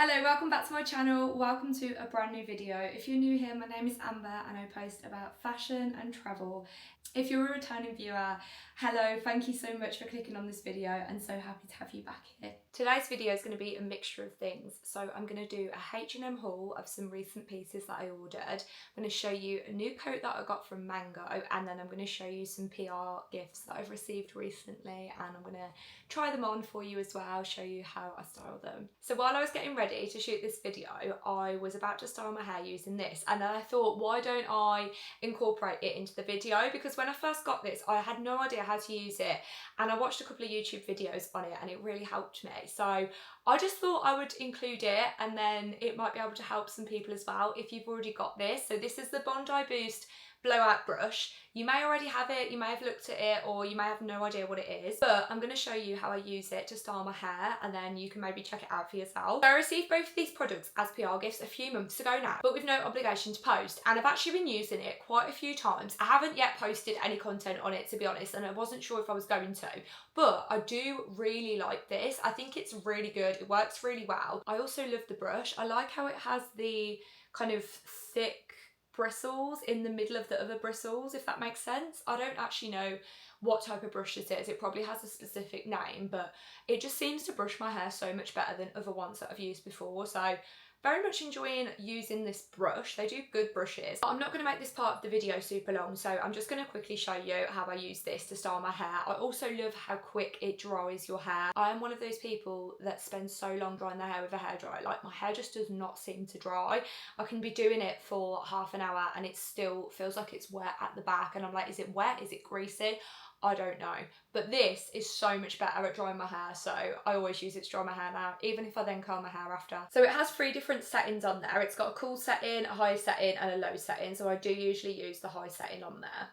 Hello, welcome back to my channel. Welcome to a brand new video. If you're new here, my name is Amber and I post about fashion and travel. If you're a returning viewer, hello, thank you so much for clicking on this video and so happy to have you back here. Today's video is going to be a mixture of things. So I'm going to do a H&M haul of some recent pieces that I ordered. I'm going to show you a new coat that I got from Mango, and then I'm going to show you some PR gifts that I've received recently, and I'm going to try them on for you as well, show you how I style them. So while I was getting ready to shoot this video, I was about to style my hair using this, and then I thought, why don't I incorporate it into the video? Because when I first got this, I had no idea how to use it, and I watched a couple of YouTube videos on it and it really helped me. So I just thought I would include it, and then it might be able to help some people as well if you've already got this. So this is the Bondi Boost blowout brush. You may already have it, you may have looked at it, or you may have no idea what it is, but I'm going to show you how I use it to style my hair, and then you can maybe check it out for yourself. So I received both of these products as PR gifts a few months ago now, but with no obligation to post, and I've actually been using it quite a few times. I haven't yet posted any content on it, to be honest, and I wasn't sure if I was going to, but I do really like this. I think it's really good, it works really well. I also love the brush. I like how it has the kind of thick bristles in the middle of the other bristles, if that makes sense. I don't actually know what type of brush this is. It probably has a specific name, but it just seems to brush my hair so much better than other ones that I've used before. So very much enjoying using this brush. They do good brushes. I'm not going to make this part of the video super long, so I'm just going to quickly show you how I use this to style my hair. I also love how quick it dries your hair. I am one of those people that spends so long drying their hair with a hairdryer. Like, my hair just does not seem to dry. I can be doing it for half an hour and it still feels like it's wet at the back, and I'm like, is it wet? Is it greasy? I don't know, but this is so much better at drying my hair, so I always use it to dry my hair now, even if I then curl my hair after. So it has 3 different settings on there. It's got a cool setting, a high setting and a low setting, so I do usually use the high setting on there.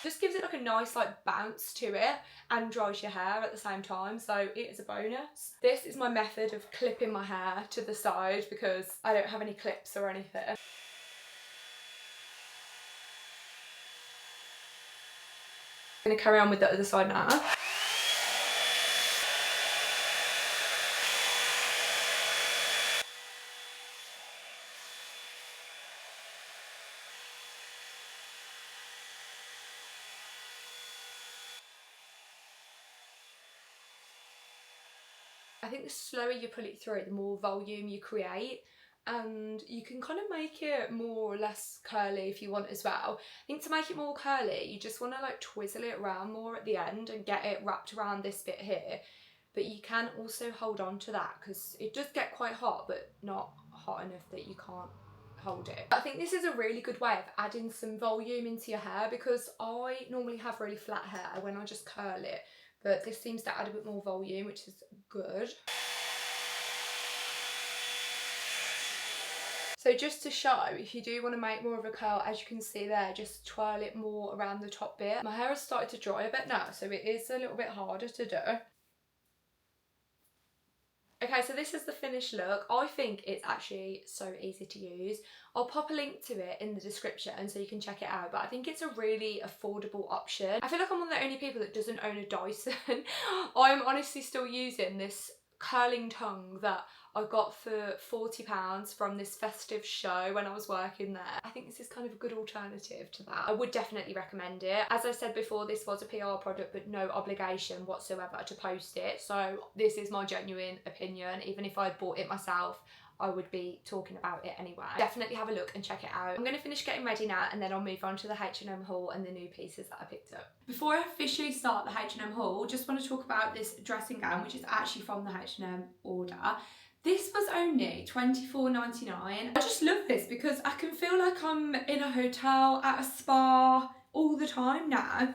Just gives it like a nice like bounce to it and dries your hair at the same time, so it is a bonus. This is my method of clipping my hair to the side because I don't have any clips or anything. I'm going to carry on with the other side now. I think the slower you pull it through, the more volume you create, and you can kind of make it more or less curly if you want as well. I think to make it more curly, you just want to like twizzle it around more at the end and get it wrapped around this bit here. But you can also hold on to that because it does get quite hot, but not hot enough that you can't hold it. I think this is a really good way of adding some volume into your hair, because I normally have really flat hair when I just curl it, but this seems to add a bit more volume, which is good. So just to show, if you do want to make more of a curl, as you can see there, just twirl it more around the top bit. My hair has started to dry a bit now, so it is a little bit harder to do. Okay, so this is the finished look. I think it's actually so easy to use. I'll pop a link to it in the description so you can check it out, but I think it's a really affordable option. I feel like I'm one of the only people that doesn't own a Dyson. I'm honestly still using this curling tongue that I got for £40 from this festive show when I was working there. I think this is kind of a good alternative to that. I would definitely recommend it. As I said before, this was a PR product, but no obligation whatsoever to post it. So this is my genuine opinion. Even if I'd bought it myself, I would be talking about it anyway. Definitely have a look and check it out. I'm going to finish getting ready now, and then I'll move on to the H&M haul and the new pieces that I picked up. Before I officially start the H&M haul, just want to talk about this dressing gown, which is actually from the H&M order. This was only £24.99. I just love this because I can feel like I'm in a hotel, at a spa all the time now.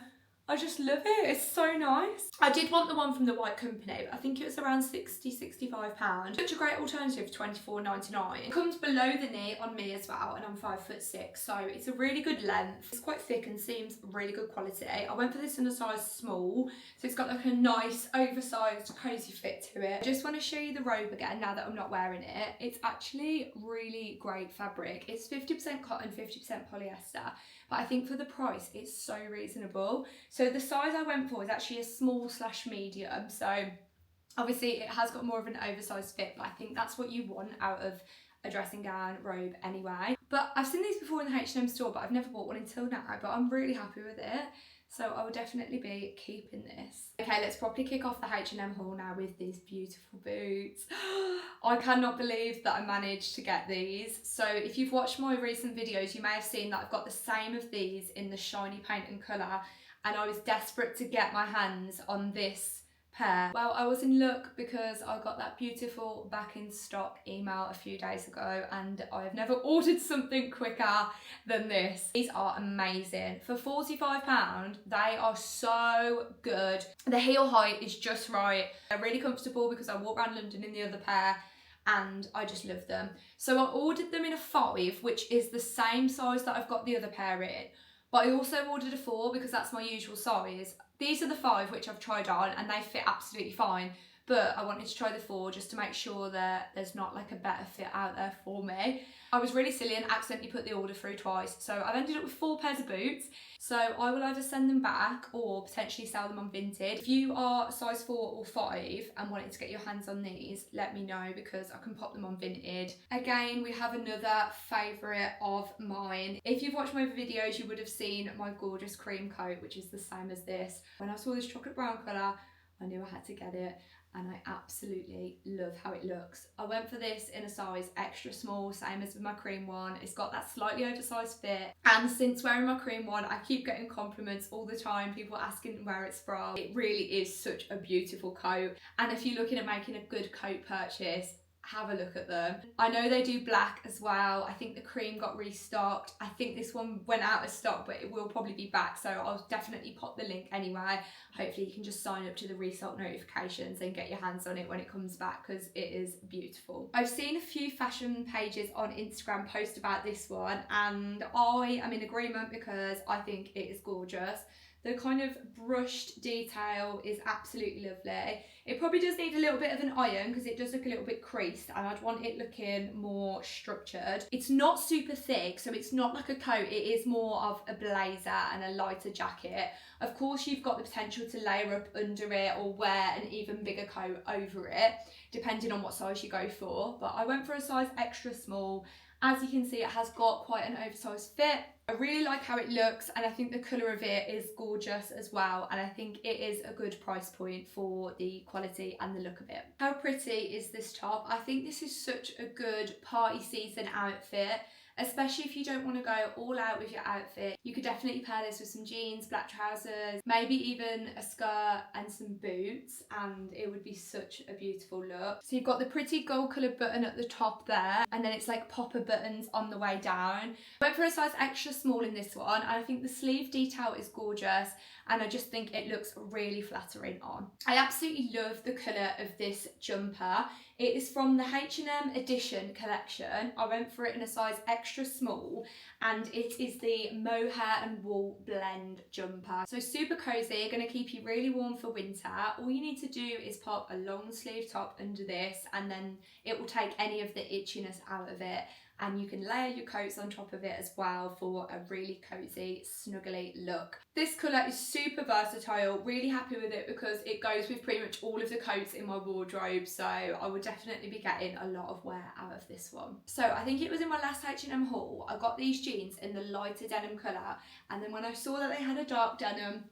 I just love it, it's so nice. I did want the one from the White Company, but I think it was around £60–65. Such a great alternative for £24.99. It comes below the knee on me as well, and I'm 5'6", so it's a really good length. It's quite thick and seems really good quality. I went for this in a size small, so it's got like a nice oversized cozy fit to it. I just want to show you the robe again now that I'm not wearing it. It's actually really great fabric. It's 50% cotton, 50% polyester, but I think for the price it's so reasonable. So the size I went for is actually a small/medium, so obviously it has got more of an oversized fit, but I think that's what you want out of a dressing gown robe anyway. But I've seen these before in the H&M store, but I've never bought one until now, but I'm really happy with it. So I will definitely be keeping this. Okay, let's properly kick off the H&M haul now with these beautiful boots. I cannot believe that I managed to get these. So if you've watched my recent videos, you may have seen that I've got the same of these in the shiny paint and colour, and I was desperate to get my hands on this pair. Well, I was in luck because I got that beautiful back in stock email a few days ago, and I have never ordered something quicker than this. These are amazing. For £45, they are so good. The heel height is just right. They're really comfortable because I walk around London in the other pair and I just love them. So I ordered them in a 5, which is the same size that I've got the other pair in. But I also ordered a 4 because that's my usual size. These are the 5 which I've tried on and they fit absolutely fine. But I wanted to try the 4 just to make sure that there's not like a better fit out there for me. I was really silly and accidentally put the order through twice. So I've ended up with 4 pairs of boots. So I will either send them back or potentially sell them on Vinted. If you are size 4 or 5 and wanting to get your hands on these, let me know because I can pop them on Vinted. Again, we have another favourite of mine. If you've watched my videos, you would have seen my gorgeous cream coat, which is the same as this. When I saw this chocolate brown colour, I knew I had to get it. And I absolutely love how it looks. I went for this in a size extra small, same as with my cream one. It's got that slightly oversized fit. And since wearing my cream one, I keep getting compliments all the time, people asking where it's from. It really is such a beautiful coat. And if you're looking at making a good coat purchase, have a look at them. I know they do black as well. I think the cream got restocked. I think this one went out of stock, but it will probably be back, so I'll definitely pop the link anyway. Hopefully you can just sign up to the restock notifications and get your hands on it when it comes back because it is beautiful. I've seen a few fashion pages on Instagram post about this one and I am in agreement because I think it is gorgeous. The kind of brushed detail is absolutely lovely. It probably does need a little bit of an iron because it does look a little bit creased and I'd want it looking more structured. It's not super thick, so it's not like a coat. It is more of a blazer and a lighter jacket. Of course, you've got the potential to layer up under it or wear an even bigger coat over it, depending on what size you go for. But I went for a size extra small. As you can see, it has got quite an oversized fit. I really like how it looks and I think the colour of it is gorgeous as well, and I think it is a good price point for the quality and the look of it. How pretty is this top? I think this is such a good party season outfit, especially if you don't want to go all out with your outfit. You could definitely pair this with some jeans, black trousers, maybe even a skirt and some boots, and it would be such a beautiful look. So you've got the pretty gold coloured button at the top there, and then it's like popper buttons on the way down. I went for a size extra small in this one, and I think the sleeve detail is gorgeous, and I just think it looks really flattering on. I absolutely love the colour of this jumper. It is from the H&M Edition collection. I went for it in a size extra small and it is the mohair and wool blend jumper. So super cosy, going to keep you really warm for winter. All you need to do is pop a long sleeve top under this and then it will take any of the itchiness out of it. And you can layer your coats on top of it as well for a really cozy, snuggly look. This colour is super versatile, really happy with it because it goes with pretty much all of the coats in my wardrobe, so I would definitely be getting a lot of wear out of this one. So I think it was in my last H&M haul, I got these jeans in the lighter denim colour, and then when I saw that they had a dark denim,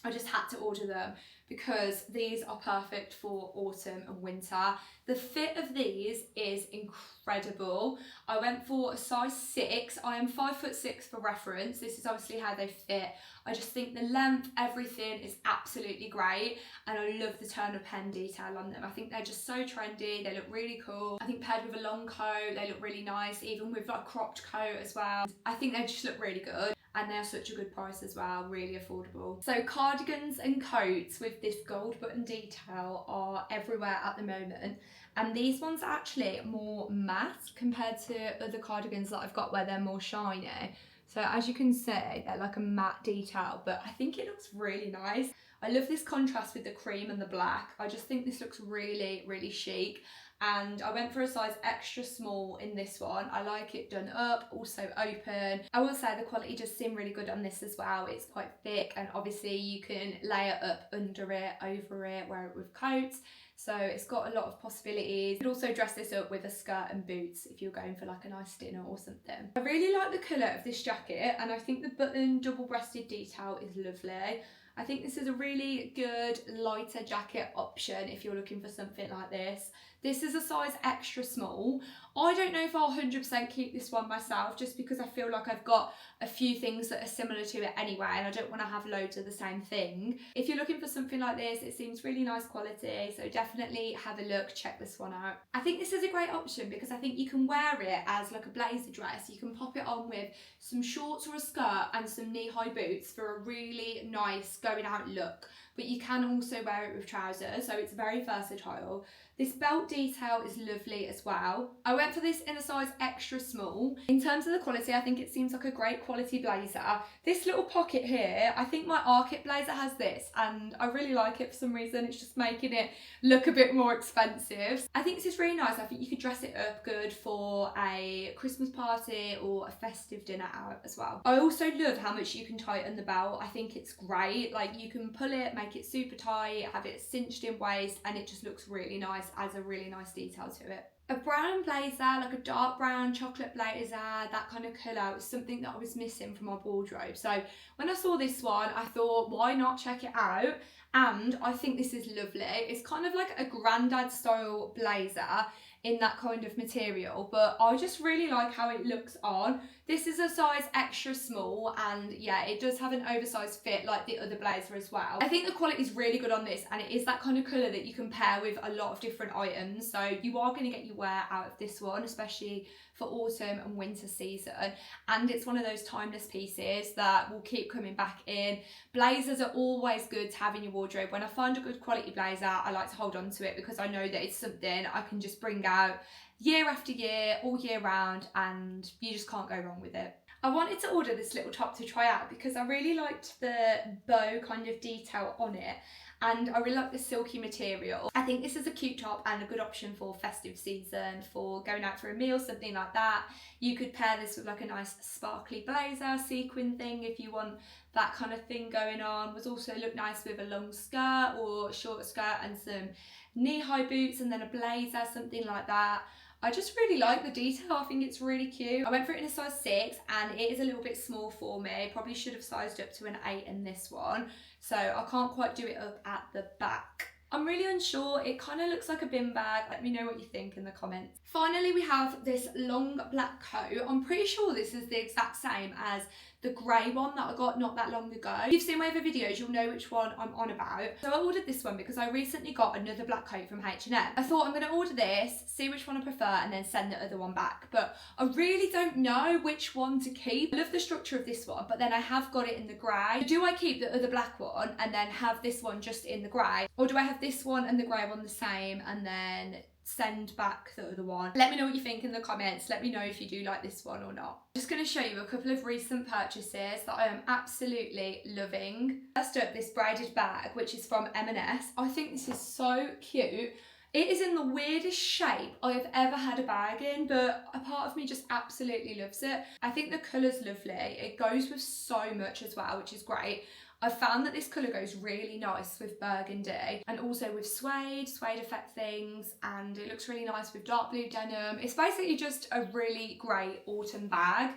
I just had to order them because these are perfect for autumn and winter. The fit of these is incredible. I went for a size 6. I am 5'6" for reference. This is obviously how they fit. I just think the length, everything is absolutely great, and I love the turn of pen detail on them. I think they're just so trendy. They look really cool. I think paired with a long coat, they look really nice, even with like a cropped coat as well. I think they just look really good. And they're such a good price as well, really affordable. So cardigans and coats with this gold button detail are everywhere at the moment. And these ones are actually more matte compared to other cardigans that I've got where they're more shiny. So as you can see, they're like a matte detail, but I think it looks really nice. I love this contrast with the cream and the black. I just think this looks really, really chic. and I went for a size extra small in this one. I like it done up, also open. I will say the quality does seem really good on this as well. It's quite thick, and obviously you can layer up under it, over it, wear it with coats. So it's got a lot of possibilities. You could also dress this up with a skirt and boots if you're going for like a nice dinner or something. I really like the colour of this jacket, and I think the button double-breasted detail is lovely. I think this is a really good lighter jacket option if you're looking for something like this. This is a size extra small. I don't know if I'll 100% keep this one myself, just because I feel like I've got a few things that are similar to it anyway, and I don't want to have loads of the same thing. If you're looking for something like this, it seems really nice quality, so definitely have a look, check this one out. I think this is a great option because I think you can wear it as like a blazer dress. You can pop it on with some shorts or a skirt and some knee-high boots for a really nice going out look, but you can also wear it with trousers, so it's very versatile. This belt detail is lovely as well. I went for this in a size extra small. In terms of the quality, I think it seems like a great quality blazer. This little pocket here, I think my Arctic blazer has this, and I really like it for some reason. It's just making it look a bit more expensive. I think this is really nice. I think you could dress it up good for a Christmas party or a festive dinner out as well. I also love how much you can tighten the belt. I think it's great. Like, you can pull it, make it super tight, have it cinched in waist, and it just looks really nice, adds a really nice detail to it. A brown blazer, like a dark brown chocolate blazer, that kind of colour was something that I was missing from my wardrobe. So when I saw this one, I thought, why not check it out? And I think this is lovely. It's kind of like a granddad style blazer in that kind of material, but I just really like how it looks on. This is a size extra small, and yeah, it does have an oversized fit like the other blazer as well. I think the quality is really good on this, and it is that kind of colour that you can pair with a lot of different items, so you are going to get your wear out of this one, especially for autumn and winter season. And it's one of those timeless pieces that will keep coming back in. Blazers are always good to have in your wardrobe. When I find a good quality blazer, I like to hold on to it because I know that it's something I can just bring out year after year, all year round, and you just can't go wrong with it. I wanted to order this little top to try out because I really liked the bow kind of detail on it, and I really like the silky material. I think this is a cute top and a good option for festive season, for going out for a meal, something like that. You could pair this with like a nice sparkly blazer, sequin thing if you want that kind of thing going on. Would also look nice with a long skirt or short skirt and some knee-high boots and then a blazer, something like that. I just really like the detail. I think it's really cute. I went for it in a size 6 and it is a little bit small for me. Probably should have sized up to an 8 in this one, so I can't quite do it up at the back. I'm really unsure. It kind of looks like a bin bag. Let me know what you think in the comments. Finally, we have this long black coat. I'm pretty sure this is the exact same as the grey one that I got not that long ago. If you've seen my other videos, you'll know which one I'm on about. So I ordered this one because I recently got another black coat from H&M. I thought I'm going to order this, see which one I prefer, and then send the other one back. But I really don't know which one to keep. I love the structure of this one, but then I have got it in the grey. Do I keep the other black one and then have this one just in the grey? Or do I have this one and the grey one the same and then send back the other one? Let me know what you think in the comments. Let me know if you do like this one or not. I'm just going to show you a couple of recent purchases that I am absolutely loving. First up, this braided bag, which is from M&S. I think this is so cute. It is in the weirdest shape I have ever had a bag in, but a part of me just absolutely loves it. I think the colour's lovely. It goes with so much as well, which is great. I found that this colour goes really nice with burgundy and also with suede effect things, and it looks really nice with dark blue denim. It's basically just a really great autumn bag.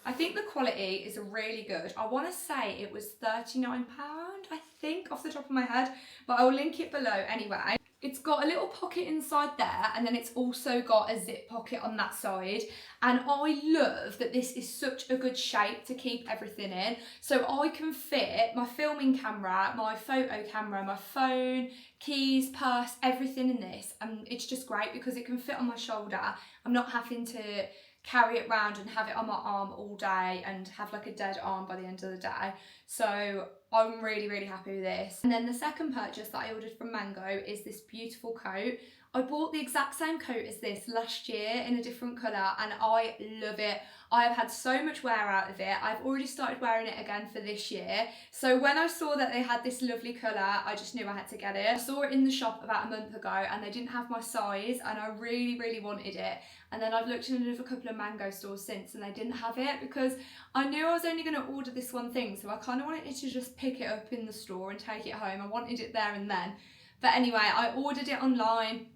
I think the quality is really good. I want to say it was £39, I think, off the top of my head, but I'll link it below anyway. It's got a little pocket inside there, and then it's also got a zip pocket on that side. And I love that this is such a good shape to keep everything in. So I can fit my filming camera, my photo camera, my phone, keys, purse, everything in this. And it's just great because it can fit on my shoulder. I'm not having to carry it around and have it on my arm all day and have like a dead arm by the end of the day. So I'm really happy with this. And then the second purchase that I ordered from Mango is this beautiful coat. I bought the exact same coat as this last year in a different colour and I love it. I have had so much wear out of it. I've already started wearing it again for this year. So when I saw that they had this lovely colour, I just knew I had to get it. I saw it in the shop about a month ago and they didn't have my size and I really, really wanted it. And then I've looked in another couple of Mango stores since and they didn't have it because I knew I was only going to order this one thing. So I kind of wanted to just pick it up in the store and take it home. I wanted it there and then. But anyway, I ordered it online.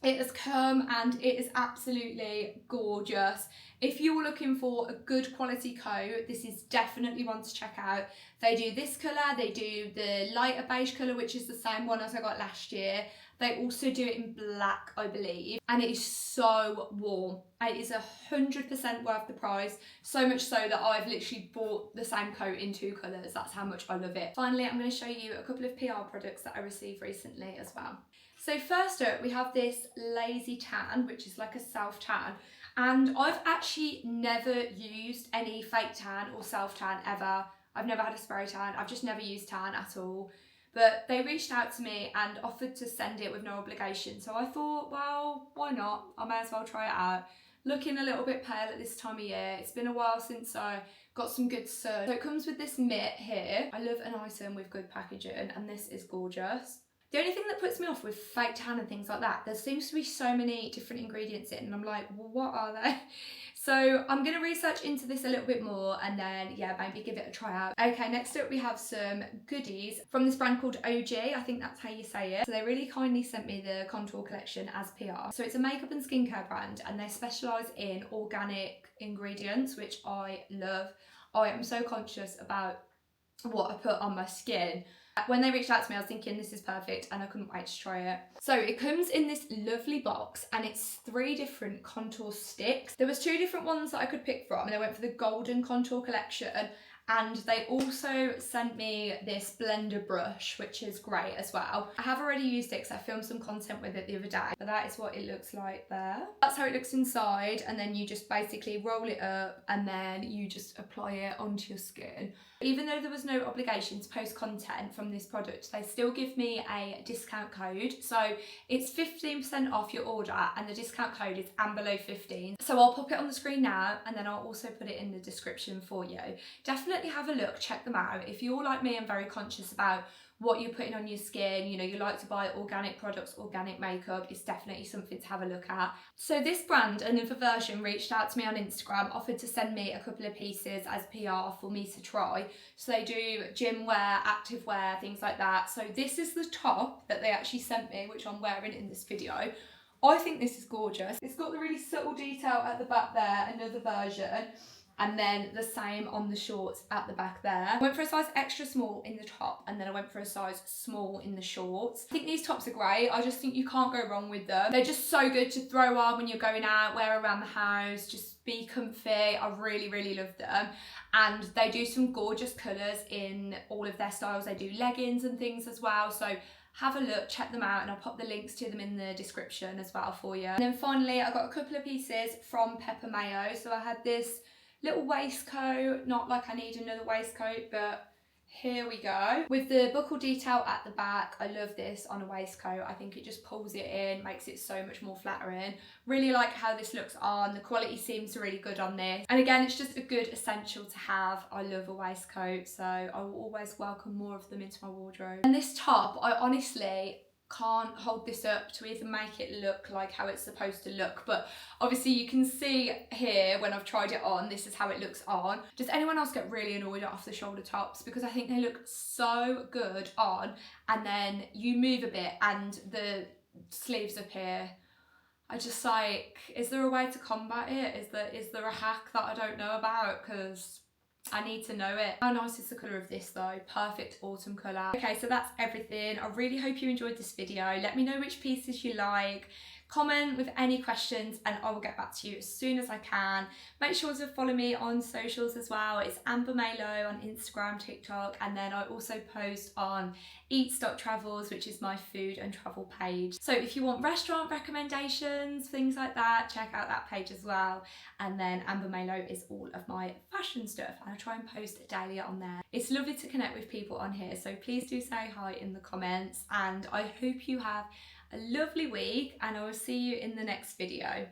It has come and it is absolutely gorgeous. If you're looking for a good quality coat, this is definitely one to check out. They do this colour, they do the lighter beige colour, which is the same one as I got last year. They also do it in black, I believe, and it is so warm. It is 100% worth the price, so much so that I've literally bought the same coat in 2 colours. That's how much I love it. Finally, I'm going to show you a couple of PR products that I received recently as well. So first up, we have this Lazy Tan, which is like a self-tan. And I've actually never used any fake tan or self-tan ever. I've never had a spray tan. I've just never used tan at all. But they reached out to me and offered to send it with no obligation. So I thought, well, why not? I may as well try it out. Looking a little bit pale at this time of year. It's been a while since I got some good sun. So it comes with this mitt here. I love an item with good packaging and this is gorgeous. The only thing that puts me off with fake tan and things like that, there seems to be so many different ingredients in and I'm like, well, what are they? So I'm going to research into this a little bit more and then, yeah, maybe give it a try out. Okay, next up we have some goodies from this brand called OG. I think that's how you say it. So they really kindly sent me the contour collection as PR. So it's a makeup and skincare brand and they specialise in organic ingredients, which I love. I am so conscious about what I put on my skin. When they reached out to me, I was thinking this is perfect and I couldn't wait to try it. So it comes in this lovely box and it's 3 different contour sticks. There was 2 different ones that I could pick from and I went for the golden contour collection and they also sent me this blender brush, which is great as well. I have already used it because I filmed some content with it the other day, but that is what it looks like there. That's how it looks inside and then you just basically roll it up and then you just apply it onto your skin. Even though there was no obligation to post content from this product, they still give me a discount code. So it's 15% off your order and the discount code is AMBERLOW15. So I'll pop it on the screen now and then I'll also put it in the description for you. Definitely have a look, check them out. If you're like me and very conscious about what you're putting on your skin, you know, you like to buy organic products, organic makeup, it's definitely something to have a look at. So this brand, another version, reached out to me on Instagram, offered to send me a couple of pieces as PR for me to try. So they do gym wear, active wear, things like that. So this is the top that they actually sent me, which I'm wearing in this video. I think this is gorgeous. It's got the really subtle detail at the back there, another version. And then the same on the shorts at the back there. I went for a size extra small in the top and then I went for a size small in the shorts. I think these tops are great. I just think you can't go wrong with them. They're just so good to throw on when you're going out, wear around the house, just be comfy. I really, really love them. And they do some gorgeous colours in all of their styles. They do leggings and things as well. So have a look, check them out, and I'll pop the links to them in the description as well for you. And then finally, I got a couple of pieces from Pepper Mayo. So I had this little waistcoat, not like I need another waistcoat, but here we go. With the buckle detail at the back, I love this on a waistcoat. I think it just pulls it in, makes it so much more flattering. Really like how this looks on. The quality seems really good on this. And again, it's just a good essential to have. I love a waistcoat, so I will always welcome more of them into my wardrobe. And this top, I honestly can't hold this up to even make it look like how it's supposed to look, but obviously you can see here when I've tried it on, this is how it looks on. Does anyone else get really annoyed at off the shoulder tops? Because I think they look so good on and then you move a bit and the sleeves up here, I just like, is there a way to combat it? Is there a hack that I don't know about? Because I need to know it. How nice is the colour of this though? Perfect autumn colour. Okay, so that's everything. I really hope you enjoyed this video. Let me know which pieces you like. Comment with any questions and I will get back to you as soon as I can. Make sure to follow me on socials as well. It's Amber Maylow on Instagram, TikTok, and then I also post on Eats.Travels, which is my food and travel page. So if you want restaurant recommendations, things like that, check out that page as well. And then Amber Maylow is all of my fashion stuff and I try and post daily on there. It's lovely to connect with people on here, so please do say hi in the comments and I hope you have a a lovely week and I will see you in the next video.